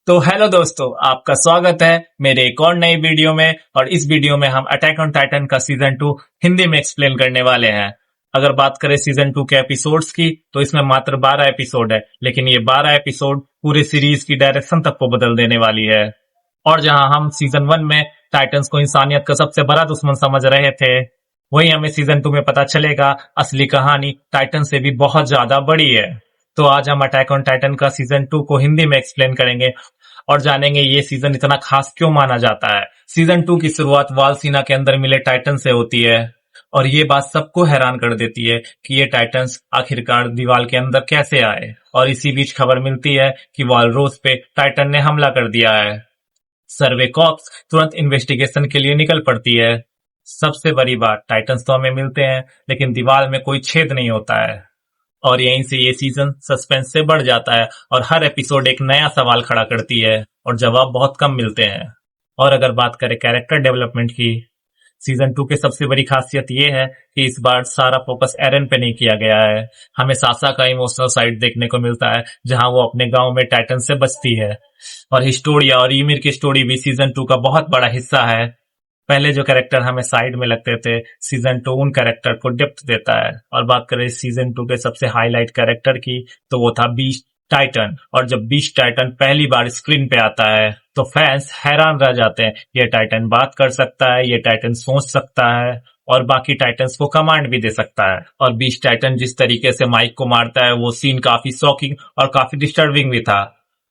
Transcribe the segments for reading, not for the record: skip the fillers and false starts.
तो हेलो दोस्तों, आपका स्वागत है मेरे एक और नई वीडियो में। और इस वीडियो में हम अटैक ऑन टाइटन का सीजन 2 हिंदी में एक्सप्लेन करने वाले हैं। अगर बात करें सीजन 2 के एपिसोड्स की, तो इसमें मात्र 12 एपिसोड है, लेकिन ये 12 एपिसोड पूरे सीरीज की डायरेक्शन तक को बदल देने वाली है। और जहां हम सीजन 1 में टाइटन्स को इंसानियत का सबसे बड़ा दुश्मन समझ रहे थे, वहीं हमें सीजन 2 में पता चलेगा असली कहानी टाइटन से भी बहुत ज्यादा बड़ी है। तो आज हम अटैक ऑन टाइटन का सीजन 2 को हिंदी में एक्सप्लेन करेंगे और जानेंगे ये सीजन इतना खास क्यों माना जाता है। सीजन 2 की शुरुआत वाल सीना के अंदर मिले टाइटन से होती है और ये बात सबको हैरान कर देती है कि ये टाइटन्स आखिरकार दीवार के अंदर कैसे आए। और इसी बीच खबर मिलती है कि वालरोस पे टाइटन ने हमला कर दिया है। सर्वे कॉप्स तुरंत इन्वेस्टिगेशन के लिए निकल पड़ती है। सबसे बड़ी बात, टाइटन्स तो हमें मिलते हैं, लेकिन दीवार में कोई छेद नहीं होता है। और यहीं से ये सीजन सस्पेंस से बढ़ जाता है और हर एपिसोड एक नया सवाल खड़ा करती है और जवाब बहुत कम मिलते हैं। और अगर बात करें कैरेक्टर डेवलपमेंट की, सीजन 2 की सबसे बड़ी खासियत ये है कि इस बार सारा फोकस एरन पे नहीं किया गया है। हमें सासा का इमोशनल साइड देखने को मिलता है, जहां वो अपने गांव में टाइटन से बचती है। और हिस्टोरिया और ईमिर की स्टोरी भी सीजन 2 का बहुत बड़ा हिस्सा है। पहले जो कैरेक्टर हमें साइड में लगते थे, सीजन 2 उन कैरेक्टर को डेप्थ देता है। और बात करें सीजन 2 के सबसे हाईलाइट कैरेक्टर की, तो वो था बीस्ट टाइटन। और जब बीस्ट टाइटन पहली बार स्क्रीन पे आता है, तो फैंस हैरान रह जाते हैं। ये टाइटन बात कर सकता है, ये टाइटन सोच सकता है और बाकी टाइटन्स को कमांड भी दे सकता है। और बीस्ट टाइटन जिस तरीके से माइक को मारता है, वो सीन काफी शॉकिंग और काफी डिस्टर्बिंग भी था।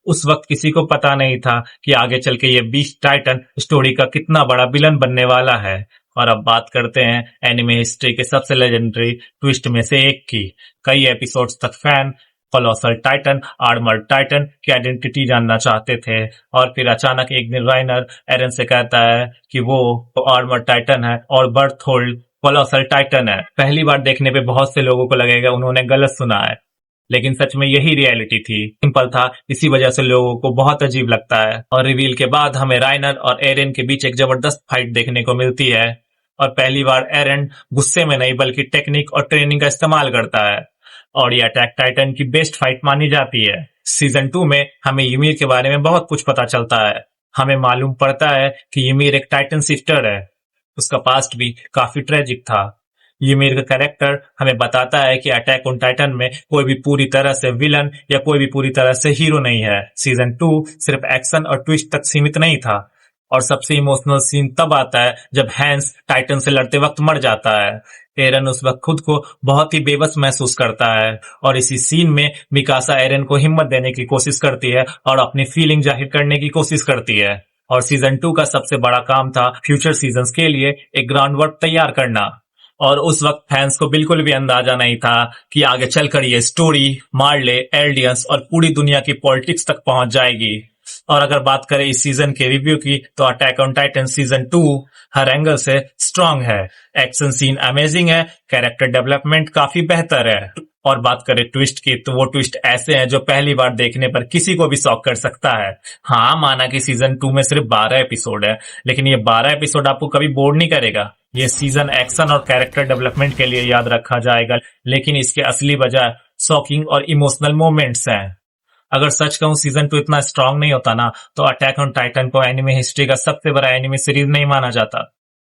उस वक्त किसी को पता नहीं था कि आगे चल के ये बीस्ट टाइटन स्टोरी का कितना बड़ा विलन बनने वाला है। और अब बात करते हैं एनिमे हिस्ट्री के सबसे लेजेंडरी ट्विस्ट में से एक की। कई एपिसोड्स तक fan colossal Titan, armoured Titan की आइडेंटिटी जानना चाहते थे। और फिर अचानक एक दिन राइनर एरन से कहता है कि वो आर्मर्ड टाइटन है और बर्थोल्ड कोलोसल टाइटन है। पहली बार देखने पे बहुत से लोगों को लगेगा उन्होंने गलत सुना है, लेकिन सच में यही रियलिटी थी। सिंपल था, इसी वजह से लोगों को बहुत अजीब लगता है। और रिवील के बाद हमें राइनर और एरन के बीच एक जबरदस्त फाइट देखने को मिलती है। और पहली बार एरन गुस्से में नहीं बल्कि टेक्निक और ट्रेनिंग का इस्तेमाल करता है और ये अटैक टाइटन की बेस्ट फाइट मानी जाती है। सीजन 2 में हमें यूमिर के बारे में बहुत कुछ पता चलता है। हमें मालूम पड़ता है कि यूमिर एक टाइटन शिफ्टर है। उसका पास्ट भी काफी ट्रेजिक था। यूमिर का कैरेक्टर हमें बताता है कि अटैक ऑन टाइटन में कोई भी पूरी तरह से विलन या कोई भी पूरी तरह से हीरो नहीं है। सीजन 2 सिर्फ एक्शन और ट्विस्ट तक सीमित नहीं था। और सबसे इमोशनल सीन तब आता है जब हैंस टाइटन से लड़ते वक्त मर जाता है। एरन उस वक्त खुद को बहुत ही बेबस महसूस करता है और इसी सीन में मिकासा एरन को हिम्मत देने की कोशिश करती है और अपनी फीलिंग जाहिर करने की कोशिश करती है। और सीजन 2 का सबसे बड़ा काम था फ्यूचर सीजन्स के लिए एक ग्राउंड वर्क तैयार करना। और उस वक्त फैंस को बिल्कुल भी अंदाजा नहीं था कि आगे चलकर ये स्टोरी मार्ले, एल्डियंस और पूरी दुनिया की पॉलिटिक्स तक पहुंच जाएगी। और अगर बात करें इस सीजन के रिव्यू की, तो attack on Titan season 2 her angle से स्ट्रांग है। एक्शन सीन अमेजिंग है, कैरेक्टर डेवलपमेंट काफी बेहतर है। और बात करें ट्विस्ट की, तो वो ट्विस्ट ऐसे हैं जो पहली बार देखने पर किसी को भी शॉक कर सकता है। हाँ, माना कि सीजन 2 में सिर्फ 12 एपिसोड है, लेकिन ये 12 एपिसोड आपको कभी बोर नहीं करेगा। ये सीजन एक्शन और कैरेक्टर डेवलपमेंट के लिए याद रखा जाएगा, लेकिन इसके असली वजह शॉकिंग और इमोशनल मोमेंट्स हैं। अगर सच कहूं, सीजन 2 इतना स्ट्रांग नहीं होता ना, तो अटैक ऑन टाइटन को एनिमे हिस्ट्री का सबसे बड़ा एनिमे सीरीज नहीं माना जाता।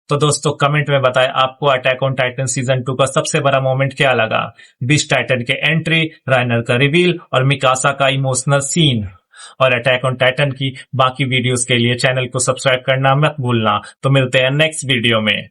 तो दोस्तों कमेंट में बताएं आपको अटैक ऑन टाइटन सीजन 2 का सबसे बड़ा मोमेंट क्या लगा। बीस्ट टाइटन के एंट्री, राइनर का रिवील और मिकासा का इमोशनल सीन। और अटैक ऑन टाइटन की बाकी वीडियोस के लिए चैनल को सब्सक्राइब करना मत भूलना। तो मिलते हैं नेक्स्ट वीडियो में।